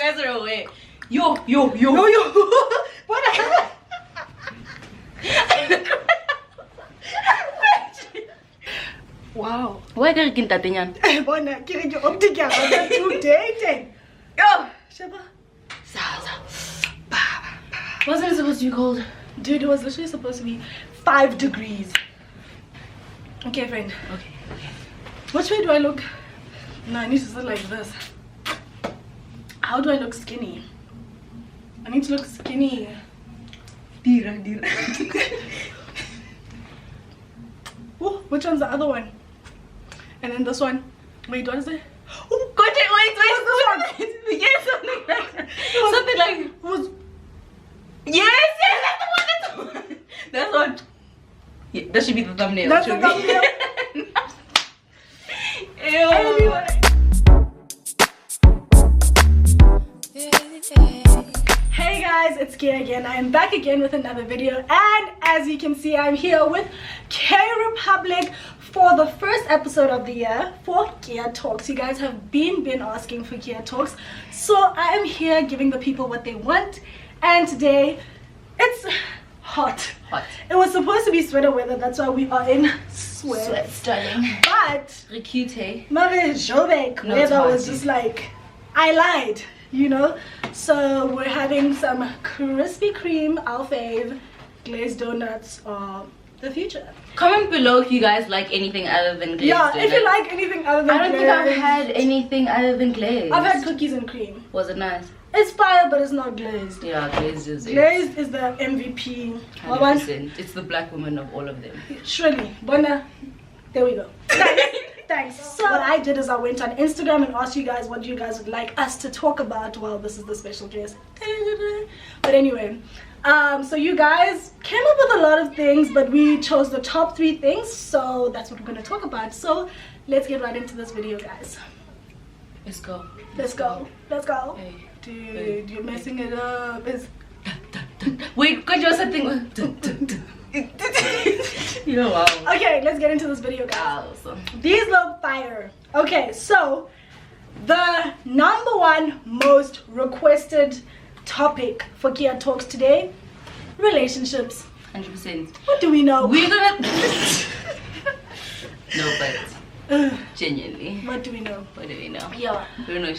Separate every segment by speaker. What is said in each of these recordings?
Speaker 1: guys are aware. Yo.
Speaker 2: What? Wow.
Speaker 1: Why are you dating?
Speaker 2: Bona, kiri jo optic ya. Too dating.
Speaker 1: Yo.
Speaker 2: Shaba.
Speaker 1: Wasn't it supposed to be cold?
Speaker 2: Dude, it was literally supposed to be 5 degrees. Okay, friend.
Speaker 1: Okay.
Speaker 2: Which way do I look? No, I need to sit like this. How do I look skinny? I need to look skinny.
Speaker 1: Dira.
Speaker 2: Oh, which one's the other one? And then this one. Wait, what is it? Oh,
Speaker 1: Wait.
Speaker 2: this one.
Speaker 1: Yes, something like that.
Speaker 2: Something like was.
Speaker 1: Yes, that's the one. That's one. Yeah, that should be the thumbnail.
Speaker 2: That's the thumbnail.
Speaker 1: Ew.
Speaker 2: Anyway. Hey guys, it's Kea again. I am back again with another video, and as you can see, I'm here with Khay Republik for the first episode of the year for KeaTalks. You guys have been asking for KeaTalks, so I am here giving the people what they want. And today it's hot. It was supposed to be sweater weather, that's why we are in sweat.
Speaker 1: Stunning.
Speaker 2: But
Speaker 1: Recute.
Speaker 2: Mare Jovek
Speaker 1: No,
Speaker 2: weather was
Speaker 1: it's
Speaker 2: just like, I lied, you know. So we're having some Krispy Kreme, our fave, glazed donuts of the future.
Speaker 1: Comment below if you guys like anything other than glazed.
Speaker 2: Yeah, if you like anything other than
Speaker 1: I don't think I've
Speaker 2: glazed.
Speaker 1: had anything other than glazed.
Speaker 2: I've had cookies and cream.
Speaker 1: Was it nice?
Speaker 2: It's fire, but it's not glazed.
Speaker 1: Yeah, glazed is it.
Speaker 2: Glazed is the MVP.
Speaker 1: 100%. It's the black woman of all of them.
Speaker 2: Surely. Bona, there we go. Thanks. So what I did is I went on Instagram and asked you guys what you guys would like us to talk about. Well, this is the special guest. But anyway, so you guys came up with a lot of things, but we chose the top 3 things, so that's what we're going to talk about. So let's get right into this video, guys.
Speaker 1: Let's go.
Speaker 2: Let's go.
Speaker 1: Hey.
Speaker 2: Dude, you're messing it up.
Speaker 1: Wait, could you do something? Yo, wow.
Speaker 2: Okay, let's get into this video, guys.
Speaker 1: Awesome.
Speaker 2: These look fire. Okay, so the #1 most requested topic for KeaTalks today: relationships.
Speaker 1: 100%.
Speaker 2: What do we know?
Speaker 1: We're gonna. No, but genuinely.
Speaker 2: What do we know?
Speaker 1: What do we know?
Speaker 2: Yeah.
Speaker 1: We don't know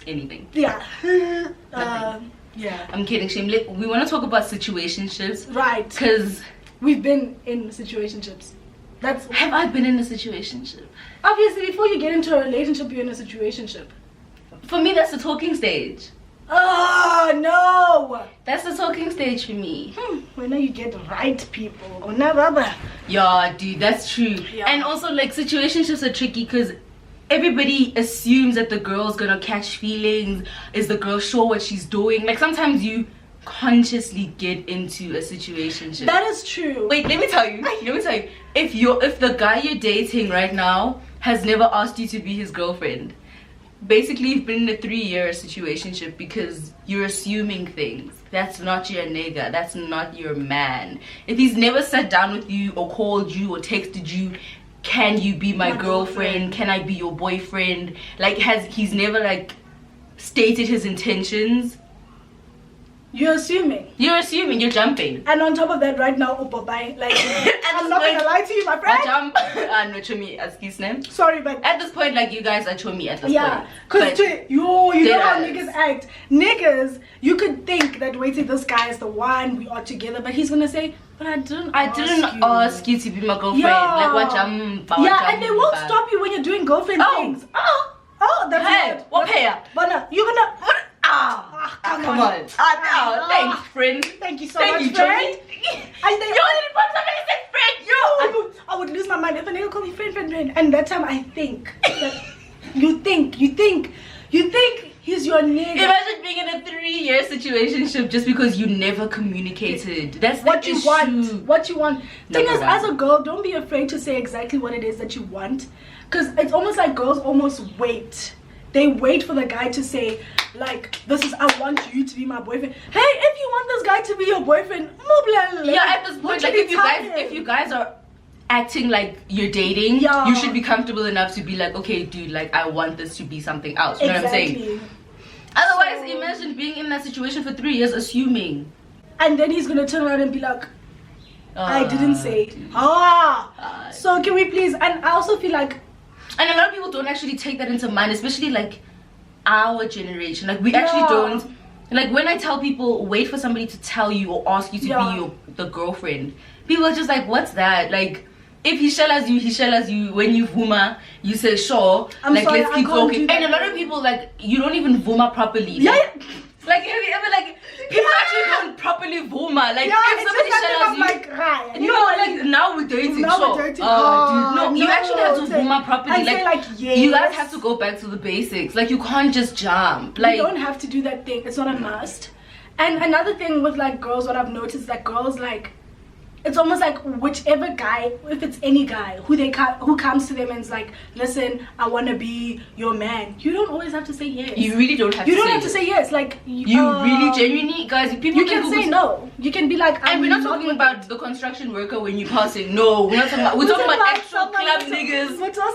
Speaker 1: anything.
Speaker 2: Yeah.
Speaker 1: Nothing.
Speaker 2: Yeah.
Speaker 1: I'm kidding, Shameless. We want to talk about situationships.
Speaker 2: Right.
Speaker 1: Because
Speaker 2: we've been in situationships.
Speaker 1: Have I been in a situationship?
Speaker 2: Obviously, before you get into a relationship, you're in a situationship.
Speaker 1: For me, that's the talking stage.
Speaker 2: Oh no!
Speaker 1: That's the talking stage for me.
Speaker 2: When you get right people, or never.
Speaker 1: Yeah, dude, that's true.
Speaker 2: Yeah.
Speaker 1: And also, like, situationships are tricky because everybody assumes that the girl's gonna catch feelings. Is the girl sure what she's doing? Like, sometimes you consciously get into a situationship.
Speaker 2: That is true.
Speaker 1: Wait, let me tell you. If the guy you're dating right now has never asked you to be his girlfriend, basically you've been in a 3-year situationship because you're assuming things. That's not your nigga. That's not your man. If he's never sat down with you or called you or texted you, can you be my girlfriend? Can I be your boyfriend? Like, he's never like stated his intentions.
Speaker 2: You're assuming.
Speaker 1: You're jumping.
Speaker 2: And on top of that, right now, like, I'm not gonna lie to you, my friend.
Speaker 1: Jump. No, chomi, excuse me.
Speaker 2: Sorry, but
Speaker 1: at this point, like, you guys are chomi at this point.
Speaker 2: yeah, because you know how niggas act. Niggas, you could think that waiting, this guy is the one, we are together, but he's gonna say, but I didn't ask you to be my girlfriend. Yeah.
Speaker 1: Like, what jump?
Speaker 2: Yeah, and they won't stop you when you're doing girlfriend things. Oh, that's
Speaker 1: hey, what pair?
Speaker 2: But you're gonna.
Speaker 1: Come on. Thanks, friend.
Speaker 2: Thank you so
Speaker 1: Thank
Speaker 2: much,
Speaker 1: you,
Speaker 2: friend.
Speaker 1: I
Speaker 2: would lose my mind if a nigga called me friend. And that time I think that you think he's your nigga.
Speaker 1: Imagine being in a 3-year situationship just because you never communicated. That's
Speaker 2: what
Speaker 1: the
Speaker 2: you
Speaker 1: issue.
Speaker 2: want. What you want. Thing is,
Speaker 1: right.
Speaker 2: as a girl, don't be afraid to say exactly what it is that you want, because it's almost like girls almost wait. They wait for the guy to say, like, this is, I want you to be my boyfriend. Hey, if you want this guy to be your boyfriend,
Speaker 1: yeah, at this point, like, if you guys are acting like you're dating,
Speaker 2: yeah,
Speaker 1: you should be comfortable enough to be like, okay, dude, like, I want this to be something else. You know what I'm saying? Otherwise, Guys, imagine being in that situation for 3 years, assuming.
Speaker 2: And then he's gonna turn around and be like, I didn't say. So can we please? And I also feel like,
Speaker 1: and a lot of people don't actually take that into mind, especially like our generation. Like we actually don't. Like when I tell people wait for somebody to tell you or ask you to be the girlfriend, people are just like, what's that? Like if he shells you. When you vuma, you say sure. Like sorry, let's keep talking. And a lot of people like you don't even vuma properly. Like have you ever like people actually don't properly vuma? Like if somebody shells you,
Speaker 2: like, right.
Speaker 1: like now we're dating.
Speaker 2: Now we're dating.
Speaker 1: Dude, no, you actually have to vuma properly. Like
Speaker 2: yes.
Speaker 1: You guys have to go back to the basics. Like you can't just jump. Like
Speaker 2: you don't have to do that thing. It's not a must. And another thing with like girls, what I've noticed is that girls like, it's almost like whichever guy, if it's any guy who comes to them and is like, listen, I want to be your man, you don't always have to say yes.
Speaker 1: You really don't have to say yes.
Speaker 2: You don't have to say yes. Like
Speaker 1: you really genuinely, guys, people
Speaker 2: you can say no. You can be like,
Speaker 1: and we're not talking about the construction worker when you're passing. No, we're not talking about, we're talking about actual club niggas.
Speaker 2: What did you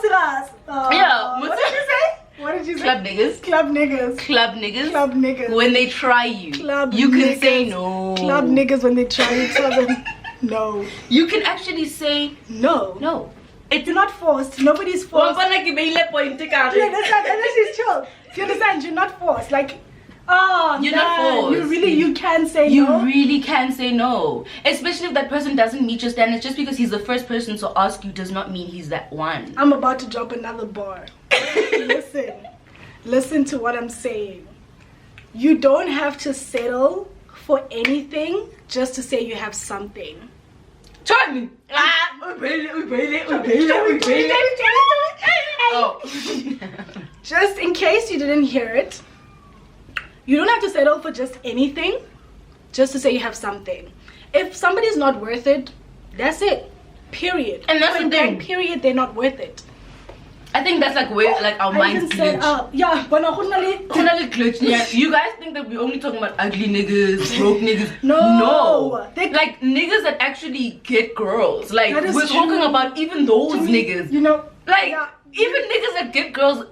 Speaker 2: say? What did you say?
Speaker 1: Club niggas.
Speaker 2: Club niggas.
Speaker 1: Club niggas.
Speaker 2: Club niggas.
Speaker 1: When they try you, you can say no.
Speaker 2: Club niggas when they try you, tell them no.
Speaker 1: You can actually say
Speaker 2: no.
Speaker 1: No.
Speaker 2: It's not forced. Nobody's forced.
Speaker 1: You understand?
Speaker 2: And this is chill. Do you understand? You're not forced. Like,
Speaker 1: you're not forced.
Speaker 2: You can say
Speaker 1: no.
Speaker 2: You
Speaker 1: really can say no. Especially if that person doesn't meet your standards. Just because he's the first person to ask you does not mean he's that one.
Speaker 2: I'm about to drop another bar. Listen to what I'm saying. You don't have to settle for anything just to say you have something.
Speaker 1: Try me.
Speaker 2: Just in case you didn't hear it, you don't have to settle for just anything just to say you have something. If somebody's not worth it, that's it. Period.
Speaker 1: And that's the thing.
Speaker 2: Period, they're not worth it.
Speaker 1: I think that's like where like our minds glitch.
Speaker 2: Yeah,
Speaker 1: you guys think that we're only talking about ugly niggas, broke niggas.
Speaker 2: No.
Speaker 1: Like niggas that actually get girls. Like we're talking about even those niggas.
Speaker 2: You know,
Speaker 1: like even niggas that get girls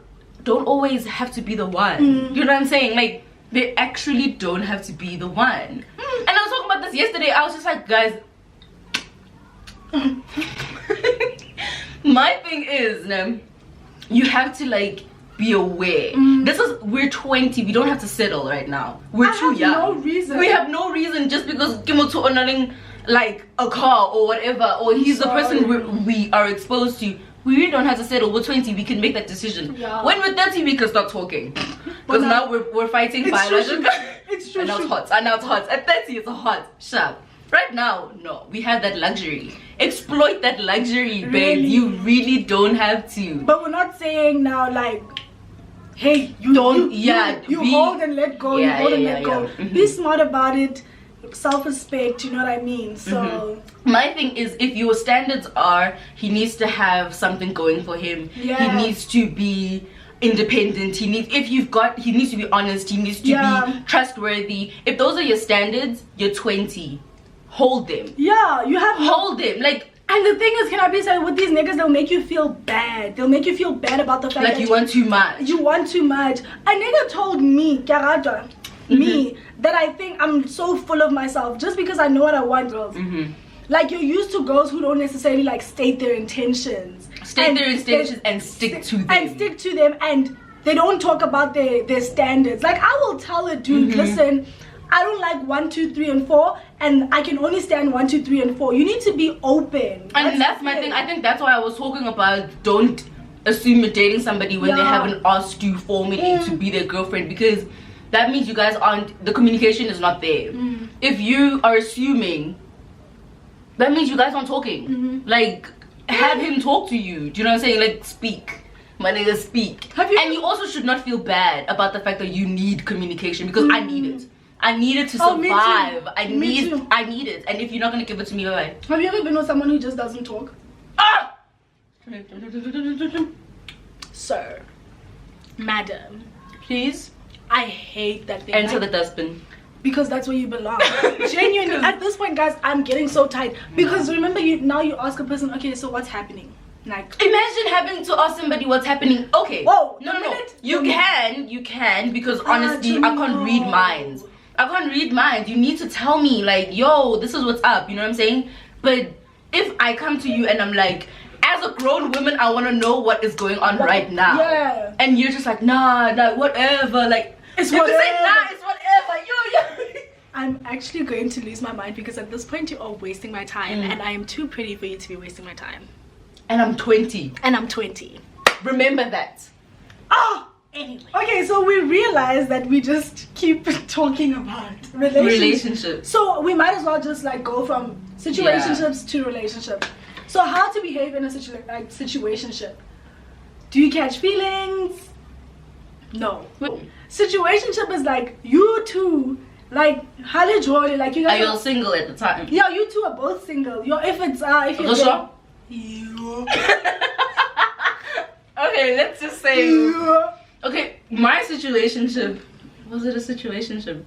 Speaker 1: don't always have to be the one. You know what I'm saying? Like they actually don't have to be the one. And I was talking about this yesterday. I was just like, guys, my thing is, you have to like be aware. We're 20. We don't have to settle right now. We're too young.
Speaker 2: No reason.
Speaker 1: We have no reason just because Kea.Moko owning like a car or whatever, or he's the person we are exposed to. We really don't have to settle. We're 20. We can make that decision.
Speaker 2: Yeah.
Speaker 1: When we're 30, we can start talking. Because now we're fighting biological.
Speaker 2: It's true.
Speaker 1: And now it's hot. And now it's hot. At 30, it's hot. Sharp. Right now, no, we have that luxury. Exploit that luxury, babe. You really don't have to.
Speaker 2: But we're not saying now like, hey, you hold and let go. You hold and let go. Be smart about it. Self-respect, you know what I mean? So
Speaker 1: my thing is, if your standards are he needs to have something going for him, he needs to be independent, he needs to be honest, he needs to be trustworthy. If those are your standards, you're 20. Hold them.
Speaker 2: Yeah, you have
Speaker 1: hold them. Like,
Speaker 2: and the thing is, can I be saying with these niggas, they'll make you feel bad. They'll make you feel bad about the fact
Speaker 1: that you want too much.
Speaker 2: You want too much. A nigga told me, Karata, me, that I think I'm so full of myself just because I know what I want, girls. Like, you're used to girls who don't necessarily like state their intentions.
Speaker 1: And stick to them.
Speaker 2: And they don't talk about their standards. Like, I will tell a dude, listen, I don't like 1, 2, 3, and 4, and I can only stand 1, 2, 3, and 4. You need to be open.
Speaker 1: And that's my thing. I think that's why I was talking about don't assume you're dating somebody when they haven't asked you formally to be their girlfriend, because that means you guys the communication is not there. If you are assuming, that means you guys aren't talking. Like, have him talk to you. Do you know what I'm saying? Like, speak. My nigga, speak. And you also should not feel bad about the fact that you need communication, because I need it. I need it to survive. I need it. And if you're not gonna give it to me, bye.
Speaker 2: Have you ever been with someone who just doesn't talk? Sir, madam,
Speaker 1: please.
Speaker 2: I hate that thing.
Speaker 1: Enter the dustbin.
Speaker 2: Because that's where you belong. Genuinely, at this point, guys, I'm getting so tired. Because remember, now you ask a person, okay, so what's happening? Like,
Speaker 1: imagine having to ask somebody what's happening. Okay.
Speaker 2: Whoa,
Speaker 1: No. You can because honestly, I can't read minds. I can't read minds. You need to tell me like, yo, this is what's up. You know what I'm saying? But if I come to you and I'm like, as a grown woman, I want to know what is going on right now.
Speaker 2: Yeah.
Speaker 1: And you're just like, nah, whatever. Like,
Speaker 2: it's
Speaker 1: you
Speaker 2: whatever.
Speaker 1: can say, nah, it's whatever. Yo.
Speaker 2: I'm actually going to lose my mind because at this point you are wasting my time and I am too pretty for you to be wasting my time.
Speaker 1: And I'm 20.
Speaker 2: And I'm 20.
Speaker 1: Remember that.
Speaker 2: Oh! Anyway. Okay, so we realize that we just keep talking about relationships. So we might as well just like go from situationships to relationships. So how to behave in a situationship? Do you catch feelings? No. Situationship is like you two, like Halle like you guys.
Speaker 1: Are you all single at the time?
Speaker 2: Yeah, you two are both single. If you're
Speaker 1: sure? Okay, let's just say. Okay, my situationship. Was it a situationship?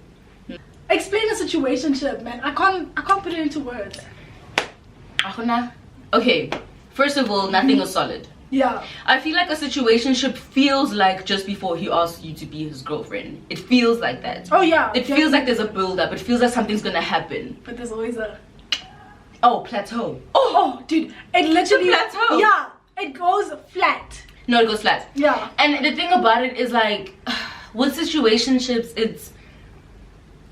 Speaker 2: Explain a situationship, man. I can't put it into words.
Speaker 1: Okay, first of all, nothing is solid.
Speaker 2: Yeah.
Speaker 1: I feel like a situationship feels like just before he asks you to be his girlfriend. It feels like that.
Speaker 2: Oh yeah.
Speaker 1: It feels like there's a build up. It feels like something's gonna happen.
Speaker 2: But there's always a
Speaker 1: plateau.
Speaker 2: Oh dude, it literally
Speaker 1: plateau.
Speaker 2: Yeah, it goes flat.
Speaker 1: No, it goes flat.
Speaker 2: Yeah.
Speaker 1: And the thing about it is like with situationships,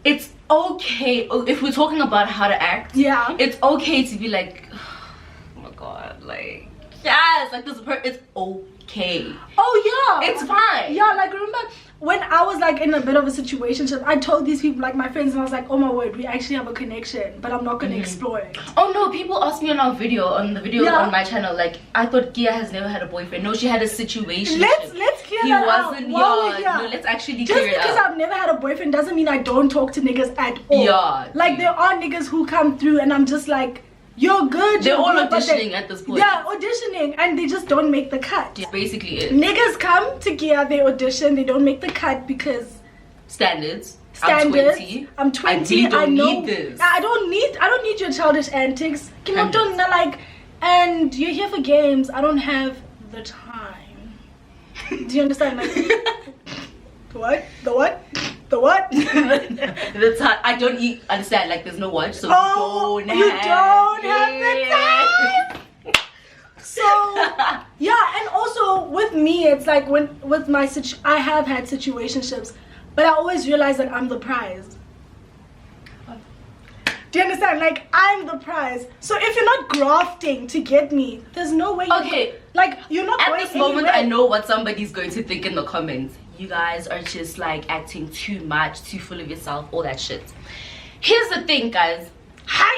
Speaker 1: it's okay if we're talking about how to act.
Speaker 2: Yeah.
Speaker 1: It's okay to be like, oh my god, like yes, like this it's okay.
Speaker 2: Oh yeah.
Speaker 1: It's fine.
Speaker 2: Yeah, like remember when I was like in a bit of a situationship, I told these people, like my friends, and I was like, oh my word, we actually have a connection, but I'm not gonna explore it.
Speaker 1: Oh no, people asked me on the video on my channel, like I thought Kea has never had a boyfriend. No, she had a situation.
Speaker 2: Let's clear that out.
Speaker 1: No, let's actually clear it out.
Speaker 2: Just because I've never had a boyfriend doesn't mean I don't talk to niggas at all.
Speaker 1: Yeah.
Speaker 2: Like there are niggas who come through and I'm just like, you're good.
Speaker 1: They're all auditioning at this point.
Speaker 2: Yeah, auditioning, and they just don't make the cut.
Speaker 1: Yeah, basically it.
Speaker 2: Niggas come to Kea, they audition, they don't make the cut because
Speaker 1: standards.
Speaker 2: I'm 20.
Speaker 1: I really don't need this.
Speaker 2: I don't need your childish antics. Like, and you're here for games. I don't have the time. Do you understand? Like, what? The what? The what?
Speaker 1: The time. I don't understand. Like, there's no what, so
Speaker 2: you don't have the time. So yeah, and also with me, it's like with my I have had situationships, but I always realize that I'm the prize. Do you understand? Like, I'm the prize. So if you're not grafting to get me, there's no way. You're not.
Speaker 1: At this moment, I know what somebody's going to think in the comments. You guys are just like acting too much, too full of yourself, all that shit. Here's the thing, guys.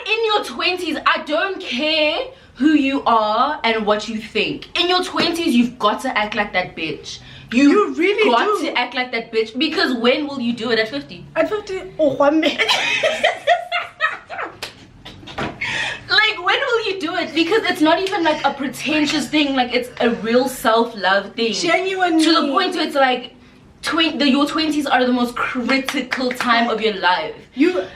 Speaker 1: In your 20s, I don't care who you are and what you think. In your 20s, you've got to act like that bitch. You really got to act like that bitch, because when will you do it? At 50?
Speaker 2: At 50? Oh, 1 minute.
Speaker 1: Like, when will you do it? Because it's not even like a pretentious thing. Like, it's a real self-love thing.
Speaker 2: Genuinely.
Speaker 1: To the point where it's like, your 20s are the most critical time of your life.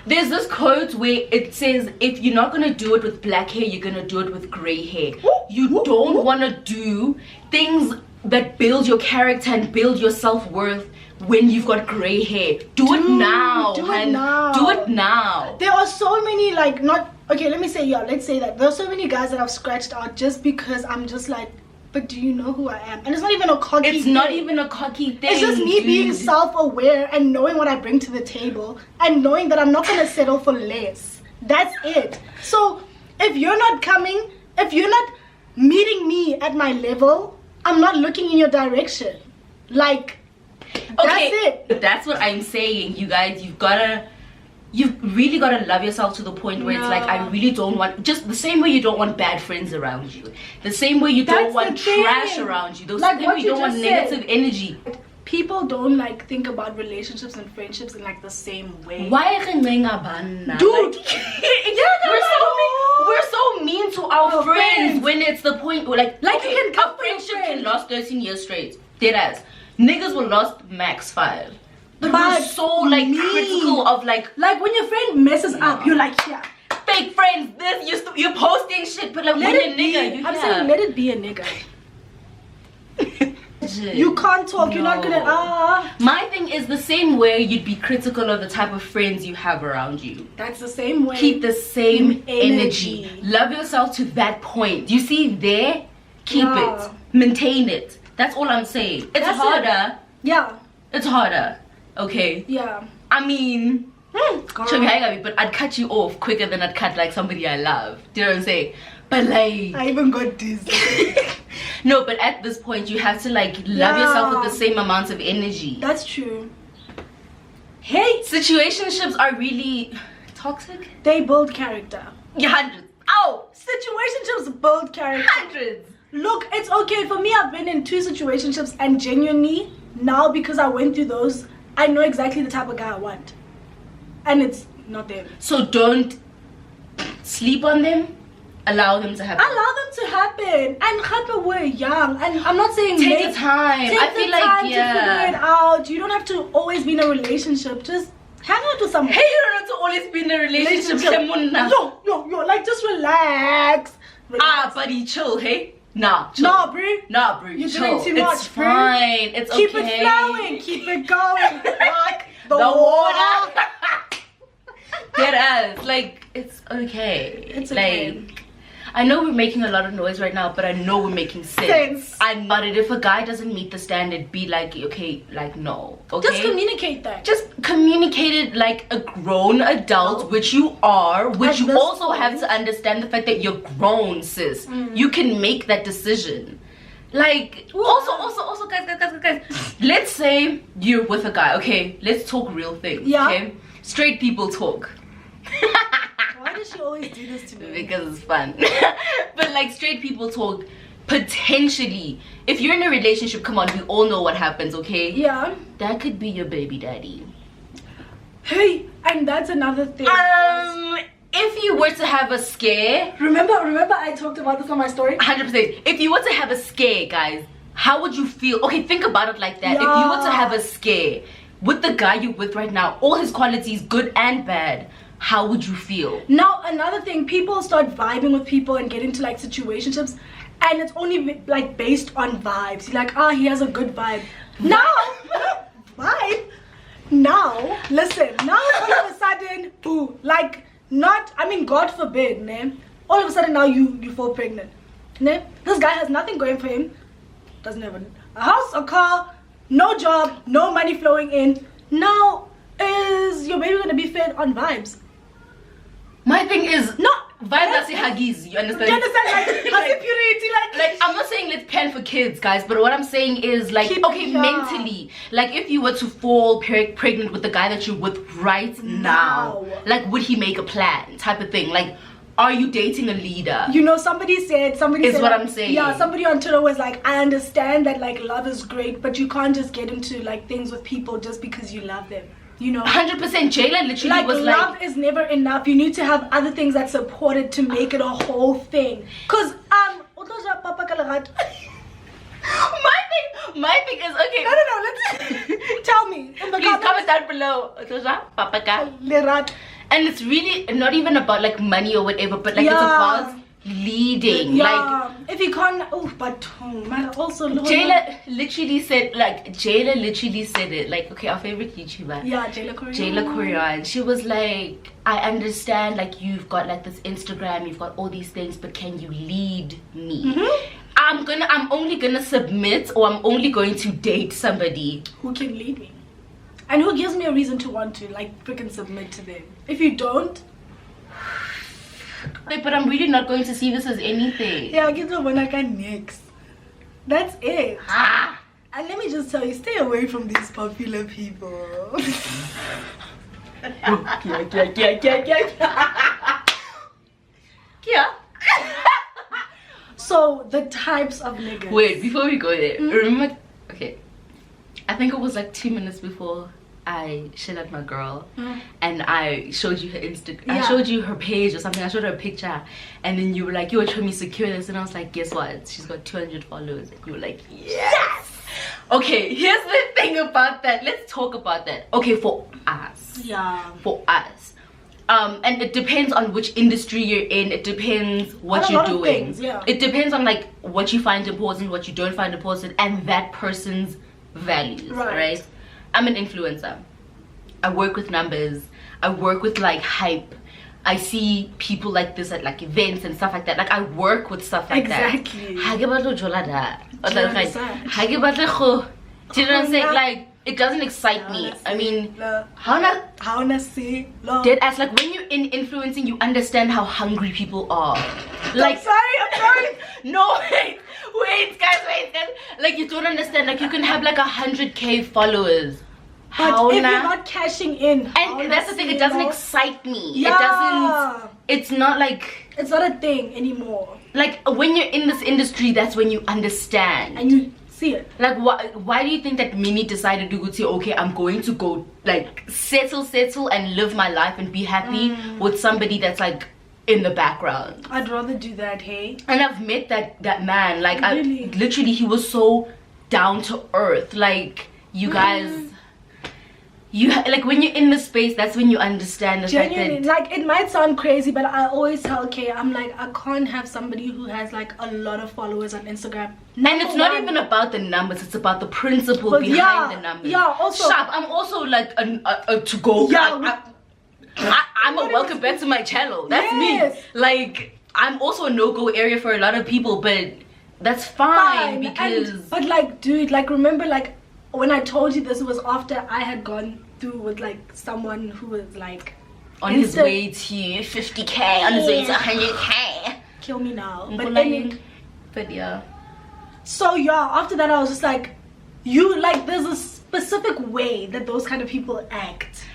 Speaker 1: There's this quote where it says, if you're not gonna do it with black hair, you're gonna do it with gray hair. You don't want to do things that build your character and build your self-worth when you've got gray hair. Do it now.
Speaker 2: Do it now.
Speaker 1: Do it now.
Speaker 2: There are so many, like, let's say that there are so many guys that I've scratched out just because I'm just like, but do you know who I am? And it's not even a cocky thing.
Speaker 1: It's not even a cocky thing.
Speaker 2: It's just me being self-aware and knowing what I bring to the table and knowing that I'm not going to settle for less. That's it. So if you're not meeting me at my level, I'm not looking in your direction. Like, that's it.
Speaker 1: That's what I'm saying, you guys. You've really got to love yourself to the point where it's like, I really don't want, just the same way you don't want bad friends around you, the same way you don't want trash around you, the same way you don't want negative energy.
Speaker 2: People don't like think about relationships and friendships in like the same way.
Speaker 1: Why? Dude, we're so mean to our friends when it's the point where like
Speaker 2: you can
Speaker 1: a friendship can last 13 years straight. Deadass. Niggas will last max 5. But we're so like critical of like
Speaker 2: when your friend messes up, you're like, yeah,
Speaker 1: thank fake friends. This you're posting shit, but like
Speaker 2: Let
Speaker 1: when
Speaker 2: it
Speaker 1: you're
Speaker 2: be.
Speaker 1: nigga,
Speaker 2: I'm saying let it be a nigga. You can't talk. You're not gonna.
Speaker 1: My thing is the same way you'd be critical of the type of friends you have around you.
Speaker 2: That's the same way.
Speaker 1: Keep the same energy. Love yourself to that point. You see there? Keep it. Maintain it. That's all I'm saying. It's harder.
Speaker 2: Yeah.
Speaker 1: It's harder. Okay.
Speaker 2: Yeah.
Speaker 1: I mean, but I'd cut you off quicker than I'd cut like somebody I love. Do you know what I'm saying? But like,
Speaker 2: I even got dizzy.
Speaker 1: No, but at this point you have to like love yourself with the same amount of energy.
Speaker 2: That's true. Hey,
Speaker 1: situationships are really toxic.
Speaker 2: They build character.
Speaker 1: Yeah, hundreds. Oh,
Speaker 2: situationships build character.
Speaker 1: Hundreds.
Speaker 2: Look, it's okay for me. I've been in 2 situationships, and genuinely now, because I went through those, I know exactly the type of guy I want, and it's not them.
Speaker 1: So don't sleep on them. Allow them to happen.
Speaker 2: Allow them to happen. And Khape, we're young, and I'm not saying
Speaker 1: take the time.
Speaker 2: Take
Speaker 1: I feel
Speaker 2: the
Speaker 1: like
Speaker 2: time to figure it out. You don't have to always be in a relationship. Just hang out with someone.
Speaker 1: Hey, you don't have to always be in a relationship.
Speaker 2: Yo, like just relax.
Speaker 1: Buddy, chill. Hey. Nah, chill.
Speaker 2: Nah, bro.
Speaker 1: Nah, bro.
Speaker 2: You're
Speaker 1: chill.
Speaker 2: doing too much,
Speaker 1: it's fine. It's
Speaker 2: keep
Speaker 1: okay.
Speaker 2: Keep it flowing. Keep it going. Like the
Speaker 1: water. Get us. Like, it's okay.
Speaker 2: It's okay.
Speaker 1: Like, I know we're making a lot of noise right now, but I know we're making sense. But if a guy doesn't meet the standard, be like, okay, like, no. Okay?
Speaker 2: Just communicate that.
Speaker 1: Just communicate it like a grown adult, which you are, which you also have to understand the fact that you're grown, sis. You can make that decision. Like, also, guys, let's say you're with a guy, okay? Let's talk real things, okay? Straight people talk.
Speaker 2: Why does she always do this to me?
Speaker 1: Because it's fun. But like straight people talk, potentially, if you're in a relationship, come on, we all know what happens, okay?
Speaker 2: Yeah.
Speaker 1: That could be your baby daddy.
Speaker 2: Hey, and that's another thing.
Speaker 1: If you were to have a scare,
Speaker 2: remember I talked about this on my story?
Speaker 1: 100%. If you were to have a scare, guys, how would you feel? Okay, think about it like that.
Speaker 2: Yeah.
Speaker 1: If you were to have a scare with the guy you're with right now, all his qualities, good and bad, how would you feel?
Speaker 2: Now, another thing, people start vibing with people and get into like situationships, and it's only like based on vibes. You're like, he has a good vibe. Now, vibe. Now, listen. Now, all of a sudden, boo. Like, not. I mean, God forbid, man. All of a sudden, now you fall pregnant. Ne? This guy has nothing going for him. Doesn't have a house, a car, no job, no money flowing in. Now, is your baby gonna be fed on vibes?
Speaker 1: My thing is
Speaker 2: not
Speaker 1: vibes as huggies. You understand?
Speaker 2: You understand? Like purity,
Speaker 1: like I'm not saying let's plan for kids, guys, but what I'm saying is like mentally, like if you were to fall pregnant with the guy that you're with right now, like would he make a plan, type of thing? Like, are you dating a leader? You know, somebody said
Speaker 2: what I'm saying. Yeah, somebody on Twitter was like, I understand that like love is great, but you can't just get into like things with people just because you love them. You know,
Speaker 1: 100%. Jayla literally
Speaker 2: like,
Speaker 1: was like,
Speaker 2: love is never enough. You need to have other things that support it to make it a whole thing. Cause
Speaker 1: my thing is okay.
Speaker 2: No. Let's tell me.
Speaker 1: Please comment down below. And it's really not even about like money or whatever, but like it's about leading. Like
Speaker 2: if you can't, but also
Speaker 1: Jayla literally said it. Like, okay, our favorite YouTuber, Jayla Korean, she was like, I understand like you've got like this Instagram, you've got all these things, but can you lead me? I'm only gonna submit, or I'm only going to date somebody
Speaker 2: who can lead me and who gives me a reason to want to like freaking submit to them. If you don't,
Speaker 1: but I'm really not going to see this as anything.
Speaker 2: Yeah, get the one I can next. That's it. And let me just tell you, stay away from these popular people.
Speaker 1: Yeah.
Speaker 2: So the types of niggas.
Speaker 1: Wait, before we go there, remember? Okay, I think it was like 2 minutes before I shit at my girl, and I showed you her Instagram. I showed you her page or something. I showed her a picture, and then you were like, "You were trying to secure this," and I was like, "Guess what? She's got 200 followers." And you were like, "Yes." Okay, here's the thing about that. Let's talk about that. Okay, for us.
Speaker 2: Yeah.
Speaker 1: For us, And it depends on which industry you're in. It depends what
Speaker 2: On a
Speaker 1: you're
Speaker 2: lot of
Speaker 1: doing.
Speaker 2: things, yeah.
Speaker 1: It depends on like what you find important, what you don't find important, and that person's values. Right? I'm an influencer. I work with numbers. I work with like hype. I see people like this at like events and stuff like that. Like I work with stuff like
Speaker 2: Exactly.
Speaker 1: that. Do you know what I'm saying?
Speaker 2: Nah.
Speaker 1: Like it doesn't excite me. I mean, how
Speaker 2: Dead
Speaker 1: as like when you're in influencing, you understand how hungry people are.
Speaker 2: I'm sorry.
Speaker 1: No, wait, guys. Like you don't understand. Like you can have like 100K followers.
Speaker 2: But if you're not cashing in,
Speaker 1: And that's the thing. It doesn't excite me.
Speaker 2: Yeah.
Speaker 1: It doesn't. It's not like.
Speaker 2: It's not a thing anymore.
Speaker 1: Like when you're in this industry, that's when you understand.
Speaker 2: And you see it.
Speaker 1: Like why do you think that Mimi decided to say, okay, I'm going to go like settle and live my life and be happy with somebody that's like in the background?
Speaker 2: I'd rather do that, hey.
Speaker 1: And I've met that man. Like
Speaker 2: Really?
Speaker 1: literally he was so down to earth. Like you guys, like when you're in the space, that's when you understand the
Speaker 2: Genuinely,
Speaker 1: fact that
Speaker 2: like it might sound crazy, but I always tell Kay, I'm like, I can't have somebody who has like a lot of followers on Instagram.
Speaker 1: and it's not even about the numbers, it's about the principle
Speaker 2: But
Speaker 1: behind the numbers.
Speaker 2: Yeah, also
Speaker 1: Sharp, I'm also like a to go.
Speaker 2: Yeah,
Speaker 1: I'm a welcome back to my channel. That's
Speaker 2: Yes.
Speaker 1: me. Like I'm also a no-go area for a lot of people, but that's fine because
Speaker 2: but like, dude, like remember, like when I told you this, it was after I had gone through with like someone who was like
Speaker 1: on his way to 50K, on his way to 100K.
Speaker 2: Kill me now.
Speaker 1: But yeah.
Speaker 2: So yeah, after that I was just like, you like there's a specific way that those kind of people act.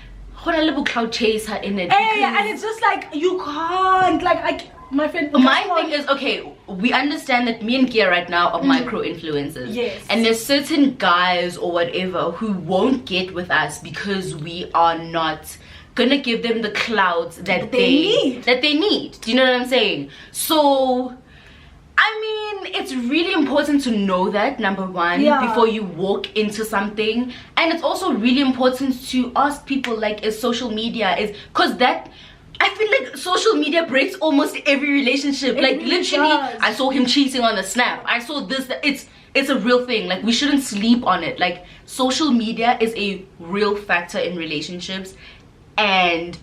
Speaker 1: What a little cloud chaser in it.
Speaker 2: Hey, and it's just like you can't like my friend.
Speaker 1: My thing is, okay, we understand that me and Kea right now are micro influencers.
Speaker 2: Yes.
Speaker 1: And there's certain guys or whatever who won't get with us because we are not gonna give them the clout that they need. Do you know what I'm saying? So I mean, it's really important to know that, number one, before you walk into something. And it's also really important to ask people, like, is social media, because that, I feel like social media breaks almost every relationship. Like,
Speaker 2: really
Speaker 1: literally,
Speaker 2: does.
Speaker 1: I saw him cheating on a snap. I saw this, it's a real thing. Like, we shouldn't sleep on it. Like, social media is a real factor in relationships. And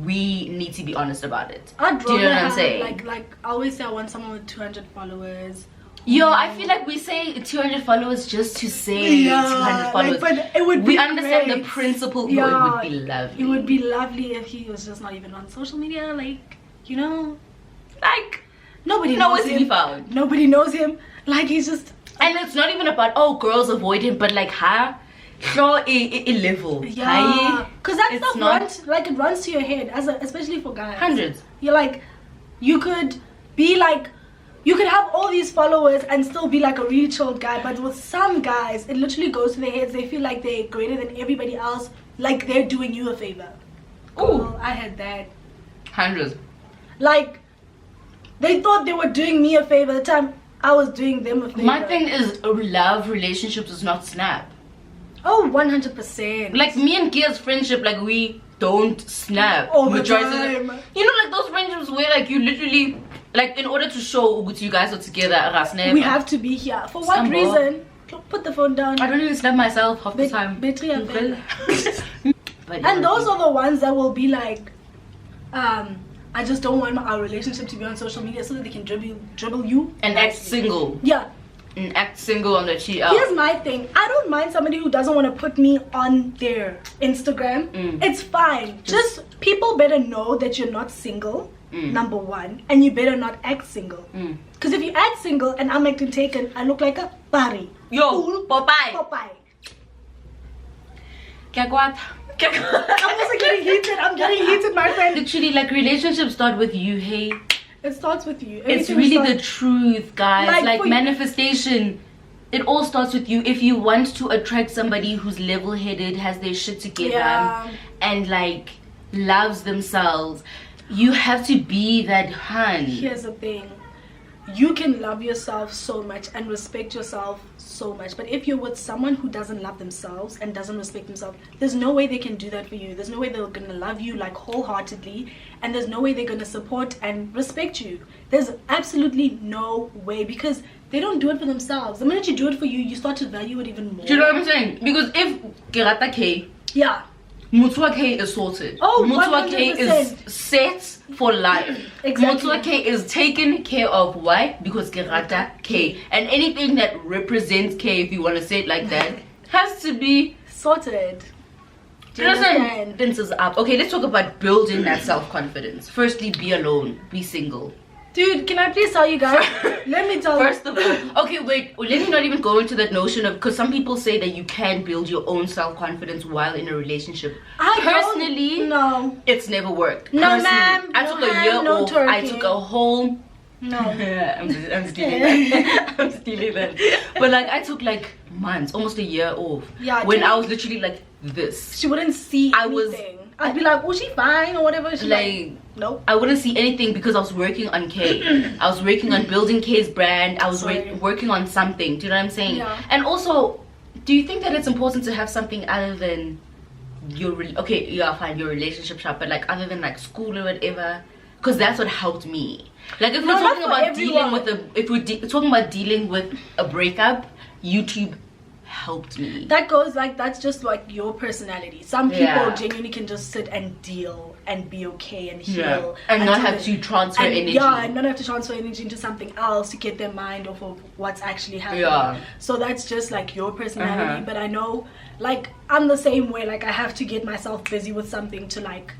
Speaker 1: we need to be honest about it. Do you know what I'm saying?
Speaker 2: Like I always say I want someone with 200 followers.
Speaker 1: Yo, I feel like we say 200 followers just to say 200 followers.
Speaker 2: Like, but it would be
Speaker 1: understand
Speaker 2: great.
Speaker 1: the principle.
Speaker 2: Yeah,
Speaker 1: it would be lovely.
Speaker 2: It would be lovely if he was just not even on social media. Like, you know,
Speaker 1: like
Speaker 2: nobody knows him.
Speaker 1: To be found.
Speaker 2: Nobody knows him. Like he's just.
Speaker 1: And it's not even about, oh, girls avoid him, but like throw a level.
Speaker 2: Yeah, because that
Speaker 1: it's
Speaker 2: stuff
Speaker 1: not
Speaker 2: runs, like it runs to your head, especially for guys.
Speaker 1: Hundreds.
Speaker 2: You're like, you could be like, you could have all these followers and still be like a really chilled guy, but with some guys, it literally goes to their heads. They feel like they're greater than everybody else, like they're doing you a favor. Oh, I had that.
Speaker 1: Hundreds.
Speaker 2: Like, they thought they were doing me a favor the time I was doing them a favor.
Speaker 1: My thing is, love relationships is not snap.
Speaker 2: Oh, 100%.
Speaker 1: Like me and Kea's friendship, like we don't snap.
Speaker 2: All the time.
Speaker 1: You know, like those friendships where like you literally, like in order to show what you guys are together,
Speaker 2: we have to be here. For what reason? Put the phone down.
Speaker 1: I don't even snap myself half the time.
Speaker 2: And those are the ones that will be like, I just don't want our relationship to be on social media so that they can dribble you.
Speaker 1: And act single.
Speaker 2: Yeah.
Speaker 1: And act single on the cheat out.
Speaker 2: Here's my thing. I don't mind somebody who doesn't want to put me on their Instagram. It's fine. Just people better know that you're not single, number one. And you better not act single. Because if you act single and I'm acting taken, I look like a bari.
Speaker 1: Yo, Popeye.
Speaker 2: I'm also getting heated. I'm getting heated, my friend.
Speaker 1: Literally, like relationships start with you, hey.
Speaker 2: It starts with you.
Speaker 1: It's really the truth, guys. Like manifestation, it all starts with you. If you want to attract somebody who's level-headed, has their shit together, and like loves themselves, you have to be that hun.
Speaker 2: Here's the thing. you can love yourself so much and respect yourself so much, but if you're with someone who doesn't love themselves and doesn't respect themselves, there's no way they can do that for you. There's no way they're gonna love you like wholeheartedly, and there's no way they're gonna support and respect you. There's absolutely no way, because they don't do it for themselves. The minute you do it for you, you start to value it even more.
Speaker 1: Do you know what I'm saying? Because if Gerata K,
Speaker 2: yeah,
Speaker 1: Mutua K is sorted.
Speaker 2: Oh,
Speaker 1: Mutua K
Speaker 2: 100%.
Speaker 1: is set for life.
Speaker 2: Exactly.
Speaker 1: Mutua K is taken care of. Why? Because Gerata K. And anything that represents K, if you want to say it like that, has to be
Speaker 2: sorted. Do you understand?
Speaker 1: Confidence is up. Okay, let's talk about building that self-confidence. Firstly, be alone. Be single.
Speaker 2: Dude, can I please tell you guys? Let me tell you.
Speaker 1: First of all, okay, wait. Let me not even go into that notion of, because some people say that you can build your own self-confidence while in a relationship. Personally,
Speaker 2: no,
Speaker 1: it's never worked.
Speaker 2: No, ma'am.
Speaker 1: I took a year off.
Speaker 2: Turkey.
Speaker 1: I took a whole.
Speaker 2: No.
Speaker 1: I'm stealing that. I'm stealing that. But like, I took like months, almost a year off.
Speaker 2: Yeah.
Speaker 1: When I was literally like this.
Speaker 2: She wouldn't see anything. I'd be like, oh, she fine or whatever. She's like, nope.
Speaker 1: I wouldn't see anything because I was working on K. I was working on building K's brand. I was working on something. Do you know what I'm saying?
Speaker 2: Yeah.
Speaker 1: And also, do you think that it's important to have something other than your fine, your relationship shop, but like other than like school or whatever? Because that's what helped me. Like if we're talking about dealing with talking about dealing with a breakup, YouTube helped me.
Speaker 2: That goes like, that's just like your personality. Some people genuinely can just sit and deal and be okay and heal
Speaker 1: and not have to transfer energy.
Speaker 2: Yeah, and not have to transfer energy into something else to get their mind off of what's actually happening. So that's just like your personality. But I know, like, I'm the same way. Like, I have to get myself busy with something to like.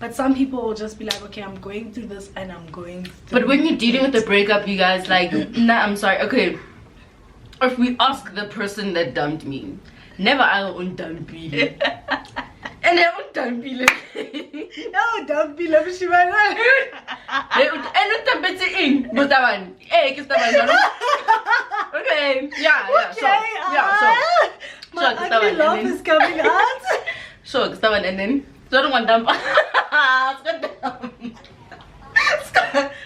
Speaker 2: But some people will just be like, okay, I'm going through this and I'm going through
Speaker 1: But when you're dealing with the breakup, you guys, like, nah, I'm sorry, okay. If we ask the person that dumped me, never I won't dump you. And I won't dump you.
Speaker 2: No, dump you, love you, man.
Speaker 1: And not dump it in. But that one, hey, kiss that one. Okay, yeah,
Speaker 2: my ugly love is coming out.
Speaker 1: Sure, kiss that one, and then so I don't want dump.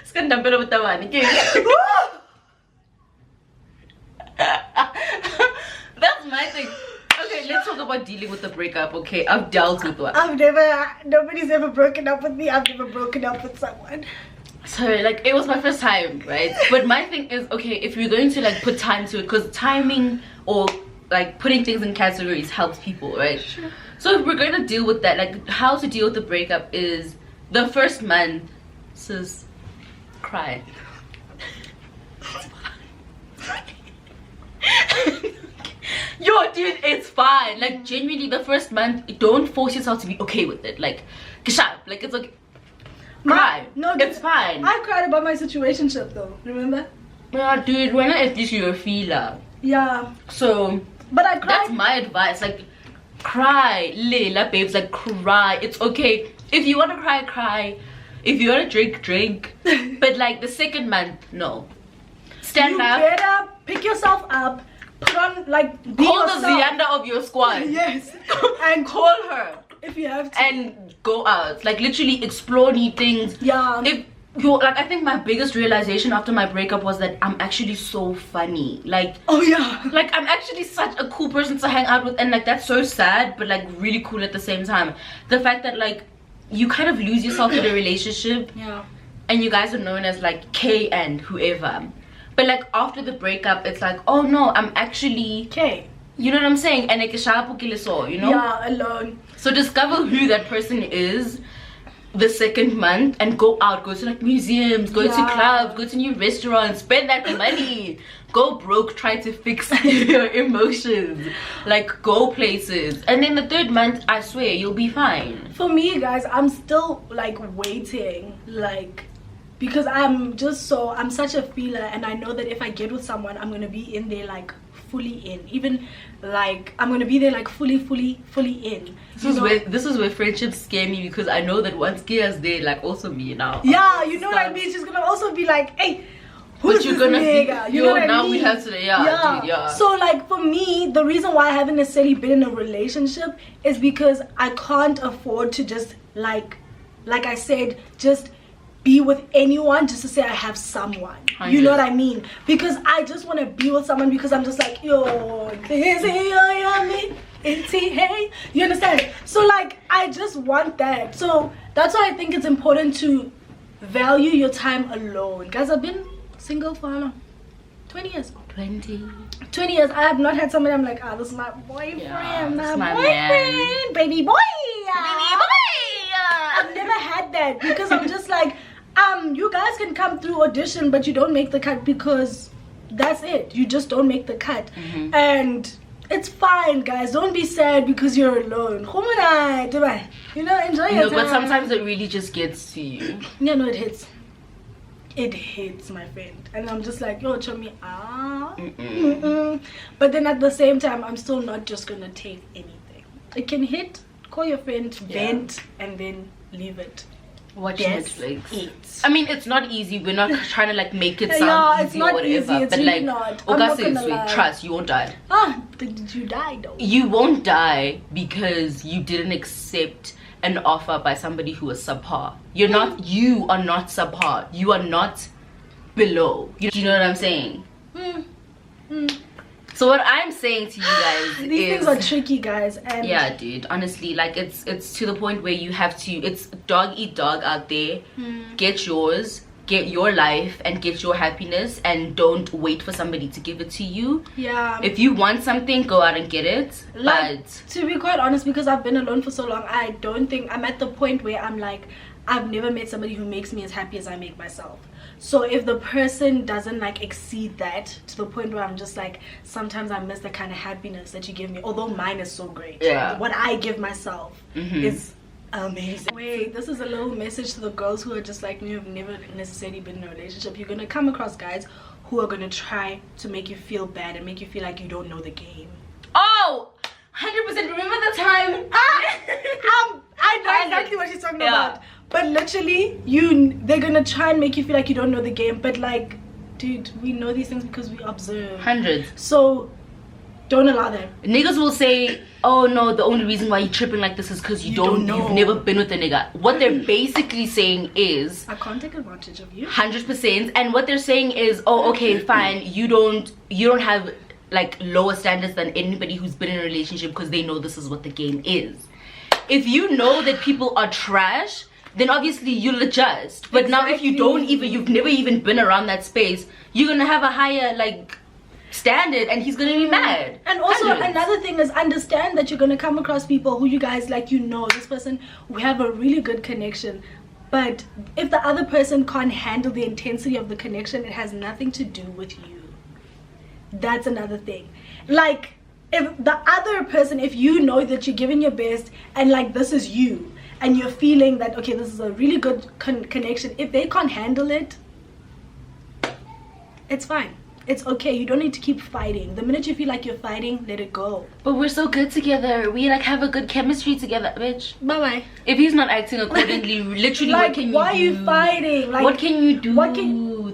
Speaker 1: It's gonna dump it over that one. Okay. That's my thing. Okay, let's talk about dealing with the breakup. Okay, I've dealt with one.
Speaker 2: Nobody's ever broken up with me. I've never broken up with someone.
Speaker 1: Sorry, like, it was my first time, right? But my thing is, okay, if you're going to like put time to it, because timing or like putting things in categories helps people, right?
Speaker 2: Sure.
Speaker 1: So if we're going to deal with that, like how to deal with the breakup is the first month, sis, cry. Yo, dude, it's fine. Like, genuinely, the first month, don't force yourself to be okay with it. Like, kishap, like, it's okay. Cry.
Speaker 2: No,
Speaker 1: it's fine.
Speaker 2: I cried about my situationship though. Remember?
Speaker 1: Yeah, dude. When at least you're a feeler.
Speaker 2: Yeah.
Speaker 1: So,
Speaker 2: but I cried.
Speaker 1: That's my advice. Like, cry, Leila, babes. Like, cry. It's okay. If you want to cry, cry. If you want to drink, drink. But like the second month, no. Stand up.
Speaker 2: You better pick yourself up. Put on, like, be
Speaker 1: call
Speaker 2: yourself.
Speaker 1: the Zianda of your squad.
Speaker 2: Yes.
Speaker 1: And call her
Speaker 2: if you have to,
Speaker 1: and go out, like, literally explore new things.
Speaker 2: Yeah.
Speaker 1: If you're like, I think my biggest realization after my breakup was that I'm actually so funny. Like,
Speaker 2: oh yeah,
Speaker 1: like I'm actually such a cool person to hang out with, and like that's so sad but like really cool at the same time. The fact that like you kind of lose yourself in a relationship,
Speaker 2: yeah,
Speaker 1: and you guys are known as like K and whoever. But like after the breakup, it's like, oh no, I'm actually
Speaker 2: K.
Speaker 1: You know what I'm saying? And like, you know?
Speaker 2: Yeah, alone.
Speaker 1: So discover who that person is the second month and go out, go to like museums, go to clubs, go to new restaurants, spend that money. Go broke, try to fix your emotions. Like, go places. And then the third month, I swear, you'll be fine.
Speaker 2: For me, guys, I'm still like waiting, like, because I'm such a feeler, and I know that if I get with someone, I'm gonna be in there like fully in, even like I'm gonna be there like fully in.
Speaker 1: This is where friendships scare me, because I know that once Kia's there, like also me now.
Speaker 2: Yeah, you know what I mean? She's gonna also be like, hey, who's this nigga? You know what I mean?
Speaker 1: We have to, dude,
Speaker 2: So like for me, the reason why I haven't necessarily been in a relationship is because I can't afford to just like I said, just be with anyone just to say I have someone.
Speaker 1: 100.
Speaker 2: You know what I mean? Because I just want to be with someone because I'm just like, yo, this is me. It's hey. You understand? So like, I just want that. So that's why I think it's important to value your time alone. Guys, I've been single for how long? 20 years. 20 years. I have not had somebody I'm like, this is my boyfriend.
Speaker 1: Yeah,
Speaker 2: my
Speaker 1: my
Speaker 2: boyfriend.
Speaker 1: man.
Speaker 2: Baby boy.
Speaker 1: Baby boy.
Speaker 2: I've never had that because I'm just like, you guys can come through audition, but you don't make the cut because that's it. You just don't make the cut. And it's fine, guys. Don't be sad because you're alone. You know, enjoy your time.
Speaker 1: But sometimes it really just gets to you.
Speaker 2: Yeah, no, it hits. It hits, my friend. And I'm just like, yo, Chomi, But then at the same time, I'm still not just gonna take anything. It can hit, call your friend, vent, and then leave it.
Speaker 1: Watch Netflix. I mean, it's not easy. We're not trying to like make it sound
Speaker 2: yeah,
Speaker 1: easy
Speaker 2: it's not
Speaker 1: or whatever.
Speaker 2: easy. It's
Speaker 1: but
Speaker 2: really
Speaker 1: like,
Speaker 2: not. I'm not gonna lie.
Speaker 1: trust, you won't die.
Speaker 2: Did you die though?
Speaker 1: You won't die because you didn't accept an offer by somebody who was subpar. You are not subpar. You are not below. You know what I'm saying? So what I'm saying to you guys
Speaker 2: these things are tricky, guys. And
Speaker 1: yeah, dude, honestly, like it's to the point where you have to, it's dog eat dog out there. Get yours, get your life, and get your happiness, and don't wait for somebody to give it to you.
Speaker 2: Yeah,
Speaker 1: if you want something, go out and get it.
Speaker 2: Like,
Speaker 1: but
Speaker 2: to be quite honest, because I've been alone for so long, I don't think I'm at the point where I'm like, I've never met somebody who makes me as happy as I make myself. So if the person doesn't like exceed that to the point where I'm just like, sometimes I miss the kind of happiness that you give me, although mine is so great.
Speaker 1: Yeah,
Speaker 2: what I give myself is amazing. Wait, this is a little message to the girls who are just like me, who've never necessarily been in a relationship. You're gonna come across guys who are gonna try to make you feel bad and make you feel like you don't know the game.
Speaker 1: Oh, 100%. Remember the time?
Speaker 2: I know exactly what she's talking about. But literally, they're gonna try and make you feel like you don't know the game. But like, dude, we know these things because we observe.
Speaker 1: 100.
Speaker 2: So don't allow them.
Speaker 1: Niggas will say, oh no, the only reason why you're tripping like this is because you don't know. You've never been with a nigga. What they're basically saying is,
Speaker 2: I can't take advantage of you.
Speaker 1: 100%. And what they're saying is, oh, okay, fine. You don't have like lower standards than anybody who's been in a relationship because they know this is what the game is. If you know that people are trash, then obviously you'll adjust. But now if you don't even, you've never even been around that space, you're gonna have a higher like standard and he's gonna be mad.
Speaker 2: And also another thing is, understand that you're gonna come across people who you guys like, this person, we have a really good connection. But if the other person can't handle the intensity of the connection, it has nothing to do with you. That's another thing. Like, if the other person, if you know that you're giving your best and like this is you, and you're feeling that, okay, this is a really good connection, if they can't handle it, it's fine. It's okay. You don't need to keep fighting. The minute you feel like you're fighting, let it go.
Speaker 1: But we're so good together. We like have a good chemistry together, bitch.
Speaker 2: Bye-bye.
Speaker 1: If he's not acting accordingly, literally,
Speaker 2: like,
Speaker 1: what can you do?
Speaker 2: Why are you fighting? Like,
Speaker 1: what can you do?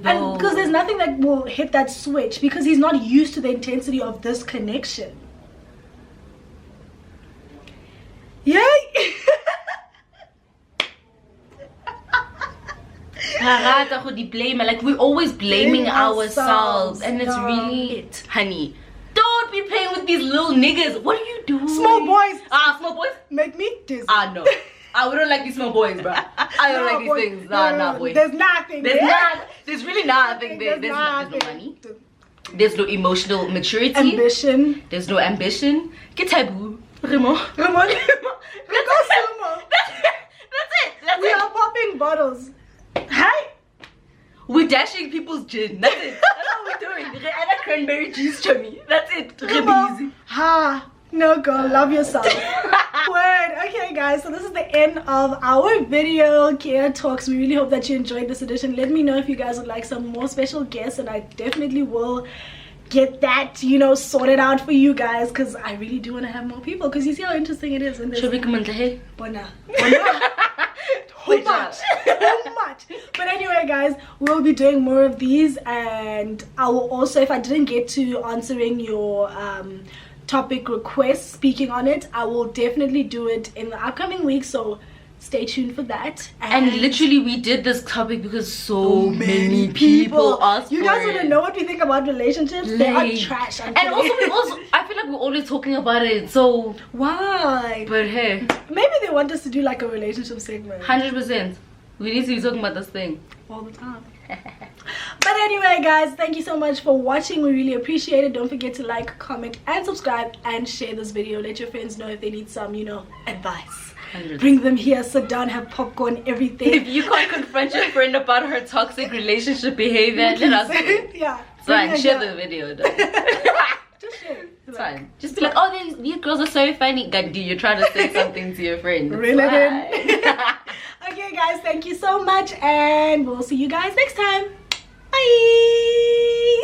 Speaker 2: And because there's nothing that will hit that switch, because he's not used to the intensity of this connection. Yay!
Speaker 1: Like, we're always blaming ourselves, and it's really it, honey. Don't be playing with these little niggas. What are you doing?
Speaker 2: Small boys.
Speaker 1: Small boys
Speaker 2: make me dizzy.
Speaker 1: No. We don't like these small boys, bro. I don't like these things. Nah, boy.
Speaker 2: There's nothing.
Speaker 1: There's really nothing there. There's no money. There's no emotional maturity.
Speaker 2: Ambition.
Speaker 1: There's no ambition. Get taboo. Raymond.
Speaker 2: That's it. We are popping bottles. Hi.
Speaker 1: We're dashing people's gin. That's it. That's all we're doing. And a cranberry juice, chummy. That's it. Easy.
Speaker 2: No, girl, love yourself. Word. Okay, guys, so this is the end of our video, Kea Talks. We really hope that you enjoyed this edition. Let me know if you guys would like some more special guests, and I definitely will get that, sorted out for you guys, because I really do want to have more people, because you see how interesting it is in this. Too much. But anyway, guys, we'll be doing more of these, and I will also, if I didn't get to answering your topic requests, speaking on it, I will definitely do it in the upcoming week. So stay tuned for that.
Speaker 1: And literally we did this topic because so many people asked
Speaker 2: you
Speaker 1: for
Speaker 2: guys
Speaker 1: it.
Speaker 2: want to know what we think about relationships? They are trash.
Speaker 1: And also I feel like we're always talking about it, so
Speaker 2: why?
Speaker 1: but hey,
Speaker 2: maybe they want us to do like a relationship segment.
Speaker 1: 100%. We need to be talking about this thing
Speaker 2: all the time. But anyway, guys, thank you so much for watching. We really appreciate it. Don't forget to like, comment, and subscribe, and share this video. Let your friends know if they need some, advice.
Speaker 1: 100%.
Speaker 2: Bring them here, sit down, have popcorn, everything.
Speaker 1: If you can't confront your friend about her toxic relationship behavior, let us know.
Speaker 2: Yeah.
Speaker 1: It's fine. Share the video though.
Speaker 2: Just share it.
Speaker 1: It's fine. Just be like, oh, these girls are so funny. God, dude, you're trying to say something to your friend.
Speaker 2: Reel it in. Okay, guys, thank you so much, and we'll see you guys next time. Bye.